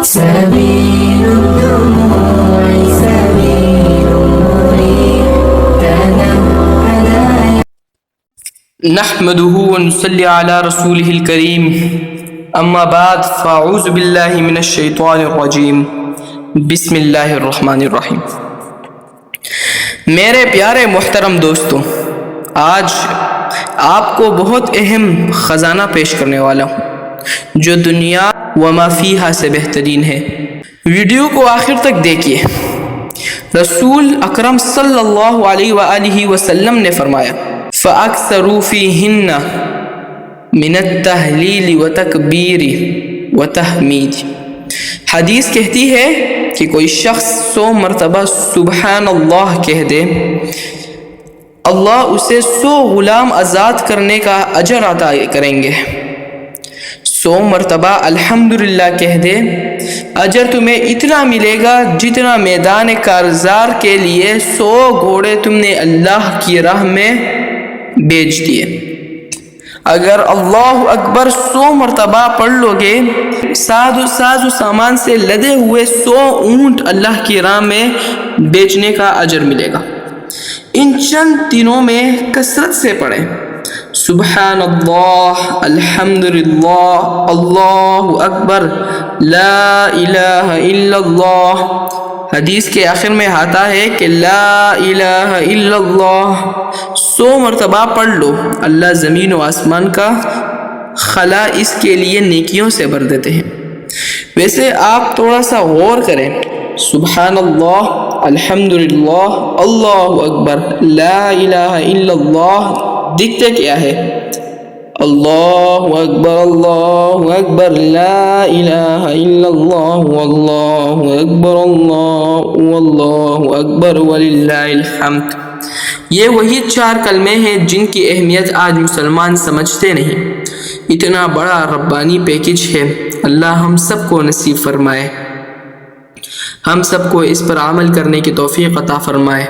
سبيل الدموع سبيل مريح تنهدى. نحمده ونصلي على رسوله الكريم اما بعد فاعوذ باللہ من الشیطان الرجیم بسم اللہ الرحمن الرحیم. میرے پیارے محترم دوستوں، آج آپ کو بہت اہم خزانہ پیش کرنے والا ہوں جو دنیا وما فیہا سے بہترین ہے. ویڈیو کو آخر تک دیکھیے. رسول اکرم صلی اللہ علیہ وآلہ وسلم نے فرمایا فَأَكْثَرُوا فِيهِنَّ مِنَ التَّهْلِيلِ وَتَكْبِيرِ وَتَحْمِيدِ. حدیث کہتی ہے کہ کوئی شخص 100 مرتبہ سبحان اللہ کہہ دے، اللہ اسے 100 غلام آزاد کرنے کا اجر عطا کریں گے. 100 مرتبہ الحمدللہ کہہ دے، اجر تمہیں اتنا ملے گا جتنا میدان کارزار کے لیے 100 گھوڑے تم نے اللہ کی راہ میں بیچ دیے. اگر اللہ اکبر 100 مرتبہ پڑھ لو گے، ساز و سامان سے لدے ہوئے 100 اونٹ اللہ کی راہ میں بیچنے کا اجر ملے گا. ان چند دنوں میں کثرت سے پڑھیں سبحان اللہ، الحمدللہ، اللہ اکبر، لا الہ الا اللہ. حدیث کے آخر میں آتا ہے کہ لا الہ الا اللہ 100 مرتبہ پڑھ لو، اللہ زمین و آسمان کا خلا اس کے لیے نیکیوں سے بھر دیتے ہیں. ویسے آپ تھوڑا سا غور کریں، سبحان اللہ، الحمدللہ، اللہ اکبر، لا الہ الا اللہ دکھتے کیا ہے؟ اللہ اکبر، لا الہ الا اللہ، واللہ اکبر، اللہ اکبر وللہ الحمد. یہ وہی 4 کلمے ہیں جن کی اہمیت آج مسلمان سمجھتے نہیں. اتنا بڑا ربانی پیکج ہے. اللہ ہم سب کو نصیب فرمائے، ہم سب کو اس پر عمل کرنے کی توفیق عطا فرمائے.